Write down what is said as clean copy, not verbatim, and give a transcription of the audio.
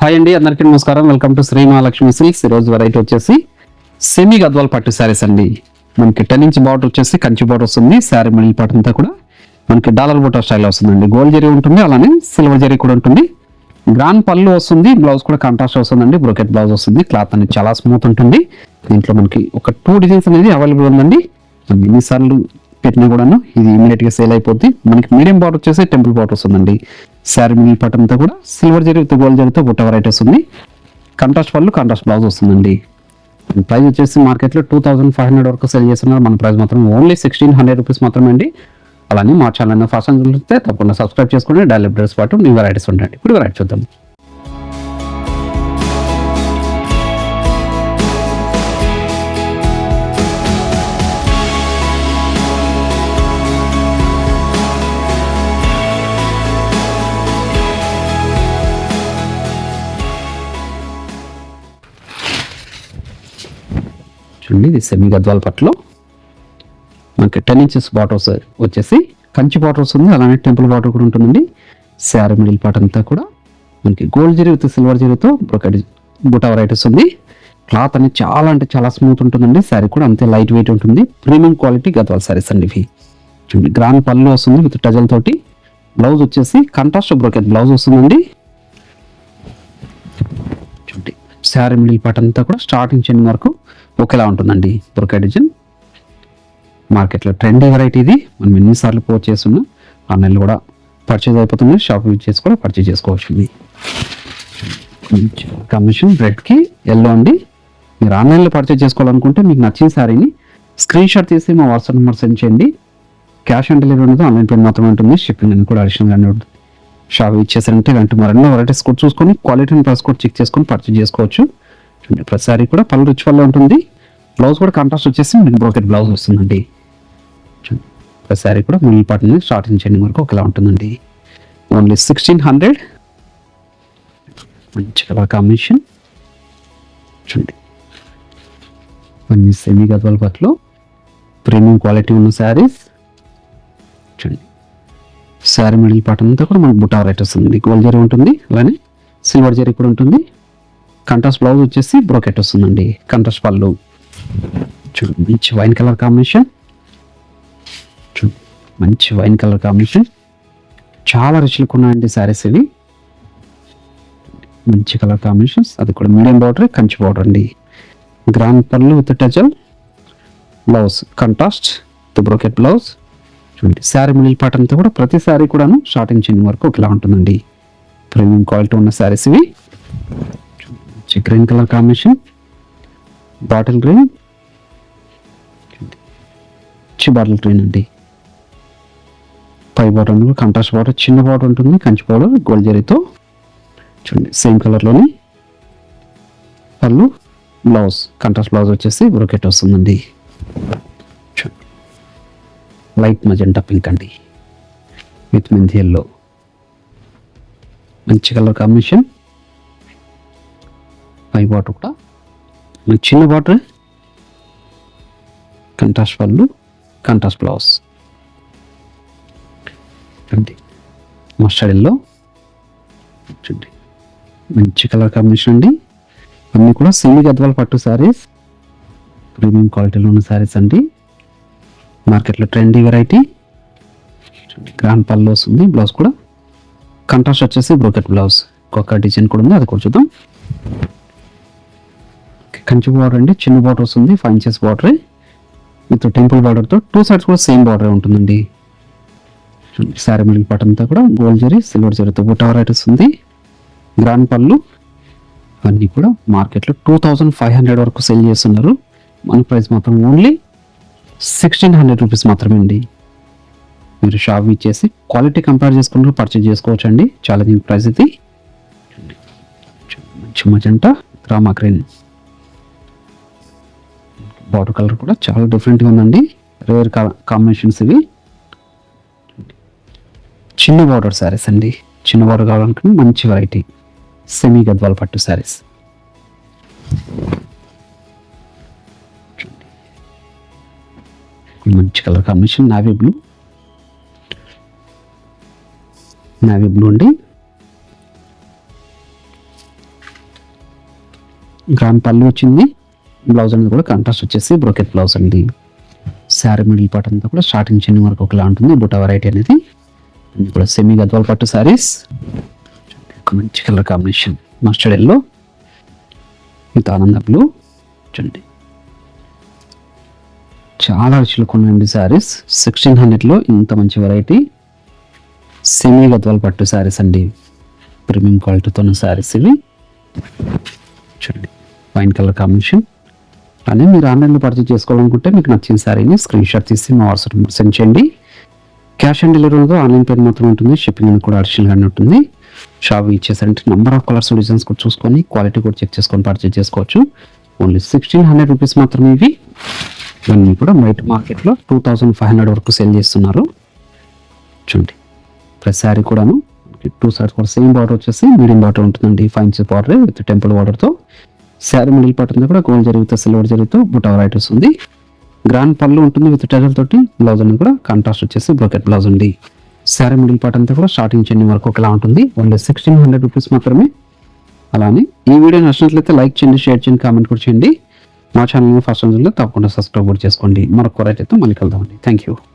Hi అండి, అందరికీ నమస్కారం. Welcome to Shri Mahalakshmi Silks. ఈరోజు వెరైటీ వచ్చేసి సెమీ గద్వాల్ పట్టు శారీస్ అండి. మనకి 10 ఇంచ్ బార్డర్ వచ్చేసి కంచి బార్డర్ వస్తుంది. శారీ మిడిల్ పార్ట్ అంతా కూడా మనకి డాలర్ బూటా స్టైల్ వస్తుందండి. గోల్డ్ జరీ ఉంటుంది, అలానే సిల్వర్ జరీ కూడా ఉంటుంది. గ్రాండ్ పళ్ళు వస్తుంది, బ్లౌజ్ కూడా కాంట్రాస్ట్ వస్తుందండి. బ్రోకెట్ బ్లౌజ్ వస్తుంది. క్లాత్ అనేది చాలా స్మూత్ ఉంటుంది. దీంట్లో మనకి ఒక 2 డిజైన్స్ అనేది అవైలబుల్ ఉందండి. మనం ఎన్నిసార్లు పెట్టినా కూడాను ఇది ఇమీడియట్ గా సేల్ అయిపోద్ది. మనకి మీడియం బార్డర్ వచ్చేసి టెంపుల్ బార్డర్ వస్తుందండి. శారీ మిడిల్ పార్ట్ అంతా కూడా సిల్వర్ జరీ విత్ గోల్డ్ జరీతో బుట్ట వెరైటీ వస్తుంది. కాంట్రాస్ట్ పళ్ళు, కాంట్రాస్ట్ బ్లౌజ్ వస్తుందండి. ప్రైస్ వచ్చేసి మార్కెట్లో 2500 వరకు సేల్ చేస్తున్నారు. మన ప్రైస్ మాత్రం ఓన్లీ 1600 రూపీస్ మాత్రమే అండి. అలానే మా ఛానల్ ఫస్ట్ టైం చూస్తే తప్పకుండా సబ్స్క్రైబ్ చేసుకోండి. డైలీ అప్డేట్స్ పాటు న్యూ వెరైటీస్ ఉంటాయండి. ఇప్పుడు వెరైటీ చూద్దాం. చూడండి, ఇది సెమీ గద్వాల్ పట్టులో మనకి 10 ఇంచెస్ బాటర్స్ వచ్చేసి కంచి బాటర్ వస్తుంది, అలానే టెంపుల్ బాటర్ కూడా ఉంటుందండి. శారీ మిడిల్ పార్ట్ అంతా కూడా మనకి గోల్డ్ జరీ విత్ సిల్వర్ జరీతో బ్రోకెట్ బుటా వెరైటీస్ ఉంది. క్లాత్ అనేది చాలా అంటే చాలా స్మూత్ ఉంటుందండి. శారీ కూడా అంతే లైట్ వెయిట్ ఉంటుంది. ప్రీమియం క్వాలిటీ గద్వాల్ శారీస్ అండి ఇవి. చూడండి, గ్రాండ్ పళ్ళు వస్తుంది విత్ టజల్ తోటి. బ్లౌజ్ వచ్చేసి కాంట్రాస్ట్ బ్రోకెట్ బ్లౌజ్ వస్తుందండి. చూడండి, శారీ మిడిల్ పార్ట్ అంతా కూడా స్టార్టింగ్ చెన్ వరకు ఒకేలా ఉంటుందండి. బ్రోకెట్ డిజైన్ మార్కెట్లో ట్రెండీ వెరైటీ ఇది. మనం ఎన్నిసార్లు పోస్ట్ చేస్తున్నాం, ఆన్లైన్లో కూడా పర్చేజ్ అయిపోతున్నాయి. షాప్ యూజ్ చేసి కూడా పర్చేజ్ చేసుకోవచ్చు. ఇది కాంబినేషన్ రెడ్కి ఎల్లో అండి. మీరు ఆన్లైన్లో పర్చేజ్ చేసుకోవాలనుకుంటే మీకు నచ్చిన శారీని స్క్రీన్ షాట్ తీసి మా వాట్సాప్ నెంబర్ సెండ్ చేయండి. క్యాష్ ఆన్ డెలివరీ ఉంటుంది, ఆన్లైన్ పేమెంట్ మాత్రమే ఉంటుంది. షిప్పింగ్ అని కూడా అడిషనల్గానే ఉంటుంది. షాప్ యూజ్ చేశారంటే ఇలాంటి మరెన్నో వెరైటీస్ కూడా చూసుకొని క్వాలిటీ అండ్ ప్రైస్ కూడా చెక్ చేసుకొని పర్చేజ్ చేసుకోవచ్చు. ప్రతి శారీ కూడా పళ్ళు రిచ్ పళ్ళు ఉంటుంది. బ్లౌజ్ కూడా కాంట్రాస్ట్ వచ్చేసి మీకు బ్రోకెట్ బ్లౌజ్ వస్తుందండి. ప్రతి శారీ కూడా మిడిల్ పార్ట్ నుంచి స్టార్టింగ్ చెండింగ్ వరకు ఒకలా ఉంటుందండి. ఓన్లీ 1600. మంచి కలర్ కాంబినేషన్. చూడండి, సెమీ గద్వాల్ పట్టులో ప్రీమియం క్వాలిటీ ఉన్న శారీస్. చూడండి, శారీ మిడిల్ పార్ట్ అంతా కూడా మనకు బుటా వెరైటీ వస్తుంది. గోల్డ్ జరీ ఉంటుంది, అలానే సిల్వర్ జరీ కూడా ఉంటుంది. కాంట్రాస్ట్ బ్లౌజ్ వచ్చేసి బ్రోకెట్ వస్తుందండి. కాంట్రాస్ట్ పళ్ళు. చూడండి, మంచి వైన్ కలర్ కాంబినేషన్. చూడండి, మంచి వైన్ కలర్ కాంబినేషన్. చాలా రిచ్లకు ఉన్నాయండి శారీస్ ఇవి. మంచి కలర్ కాంబినేషన్స్. అది కూడా మీడియం బార్డర్, కంచి బార్డర్ అండి. గ్రాండ్ పళ్ళు with టజల్. Blouse contrast with brocade blouse. చూడండి, శారీ మిడిల్ పార్ట్ అంతా కూడా ప్రతి శారీ కూడాను స్టార్టింగ్ చిన్న వరకు ఒకలా ఉంటుందండి. ప్రీమియం క్వాలిటీ ఉన్న శారీస్ ఇవి. Green colour combination, bottle green, bottle green అండి. పై బార్డర్ అనేది కాంట్రాస్ట్ బార్డర్, చిన్న బార్డర్ ఉంటుంది. కంచి బార్డర్ గోల్డ్ జరీతో. చూడండి, సేమ్ కలర్లోని పళ్ళు, బ్లౌజ్ కాంట్రాస్ట్ బ్లౌజ్ వచ్చేసి బ్రోకెట్ వస్తుందండి. చూడండి, లైట్ మజెంటా పింక్ అండి విత్ మెంతి ఎల్లో. మంచి కలర్ కాంబినేషన్. పై బాటర్ కూడా మనకి చిన్న బాటర్, కాంట్రాస్ట్ పళ్ళు, కాంట్రాస్ట్ బ్లౌజ్. చూడండి, మస్టర్డ్ ఎల్లో. చూడండి, మంచి కలర్ కాంబినేషన్ అండి. అన్నీ కూడా సెమీ గద్వాల్ పట్టు శారీస్, ప్రీమియం క్వాలిటీలో ఉన్న శారీస్ అండి. మార్కెట్లో ట్రెండీ వెరైటీ. చూడండి, గ్రాండ్ పళ్ళు వస్తుంది. బ్లౌజ్ కూడా కాంట్రాస్ట్ వచ్చేసి బ్రోకెట్ బ్లౌజ్. ఒక్కొక్క డిజైన్ కూడా ఉంది, అది కూడా చూద్దాం. కంచి బార్డర్ అండి, చిన్న బార్డర్ వస్తుంది. 5 ఇంచెస్ బార్డర్ విత్ టెంపుల్ బార్డర్తో 2 సైడ్స్ కూడా సేమ్ బార్డర్ ఉంటుందండి. శారీ మిడిల్ పార్ట్ అంతా కూడా గోల్డ్ జరీ, సిల్వర్ జరీతో బుటా వెరైటీస్ ఉంది. గ్రాండ్ పళ్ళు. అన్నీ కూడా మార్కెట్లో 2500 వరకు సేల్ చేస్తున్నారు. మన ప్రైస్ మాత్రం ఓన్లీ 1600 రూపీస్ మాత్రమే అండి. మీరు షాప్ ఇచ్చేసి క్వాలిటీ కంపేర్ చేసుకుంటూ పర్చేజ్ చేసుకోవచ్చు అండి. ఛాలెంజింగ్ ప్రైస్ ఇది. మంచి magenta, Rama green. Border colour కూడా చాలా డిఫరెంట్గా ఉందండి. రేర్ కాంబినేషన్స్ ఇవి. చిన్న బార్డర్ శారీస్ అండి. చిన్న బార్డర్ కావాలనుకుని మంచి వెరైటీ సెమీ గద్వాల్ పట్టు శారీస్. మంచి colour combination, navy blue. Navy blue అండి. గ్రాండ్ పళ్ళు వచ్చింది. బ్లౌజ్ అనేది కూడా కాంట్రాస్ట్ వచ్చేసి బ్రోకెట్ బ్లౌజ్ అండి. శారీ మిడిల్ పార్ట్ అంతా కూడా స్టార్టింగ్ చిన్న వరకు ఒకలా ఉంటుంది బుట్ట వెరైటీ అనేది. ఇది కూడా సెమీ గద్వాల్ పట్టు శారీస్. మంచి colour combination mustard yellow with ఆనంద బ్లూ. చూడండి చాలా రుచులు కొనండి శారీస్. 1600లో ఇంత మంచి వెరైటీ సెమీ గద్వాల్ పట్టు శారీస్ అండి. ప్రీమియం క్వాలిటీతో ఉన్న శారీస్ ఇవి. చూడండి వైన్ కలర్ కాంబినేషన్. కానీ మీరు ఆన్లైన్లో పర్చేజ్ చేసుకోవాలనుకుంటే మీకు నచ్చిన శారీని స్క్రీన్ షాట్ తీసి మా వాట్సాప్ నెంబర్ సెండ్ చేయండి. క్యాష్ ఆన్ డెలివరీతో ఆన్లైన్ పేమెంట్ మాత్రం ఉంటుంది. షిప్పింగ్ అనేది కూడా అడిషనల్గానే ఉంటుంది. షాప్ ఇచ్చేసారంటే నెంబర్ ఆఫ్ కలర్స్ డిజైన్స్ కూడా చూసుకొని క్వాలిటీ కూడా చెక్ చేసుకొని పర్చేజ్ చేసుకోవచ్చు. ఓన్లీ 1600 రూపీస్ మాత్రమే ఇవి. ఇవన్నీ కూడా బయట మార్కెట్లో 2500 వరకు సేల్ చేస్తున్నారు. చూడండి ప్రతి శారీ కూడాను 2 సైడ్స్ కూడా సేమ్ బార్డర్ వచ్చేసి మీడియం బార్డర్ ఉంటుందండి. 5 ఇంచ్ బార్డర్ విత్ టెంపుల్ బార్డర్తో. శారీ మిడిల్ పార్ట్ అంతా కూడా గోల్డ్ జరుగుతో సిల్వర్ జరుగుతో బుట్ట వెరైటీ వస్తుంది. గ్రాండ్ పళ్ళు ఉంటుంది విత్ టెజల్ తోటి. బ్లౌజ్ అనేది కూడా కాంట్రాస్ట్ వచ్చేసి బ్రోకెట్ బ్లౌజ్ ఉంది. శారీ మిడిల్ పార్ట్ అంతా కూడా స్టార్టింగ్ చెంది వరకు ఒకలా ఉంటుంది. ఓన్లీ 1600 రూపీస్ మాత్రమే. అలానే ఈ వీడియో నచ్చినట్లయితే లైక్ చేయండి, షేర్ చేయండి, కామెంట్ కూడా చేయండి. మా ఛానల్ని ఫస్ట్ తప్పకుండా సబ్స్క్రైబ్ కూడా చేసుకోండి. మరొక వెరైటీతో మళ్ళీ కలుద్దామండి. Thank you.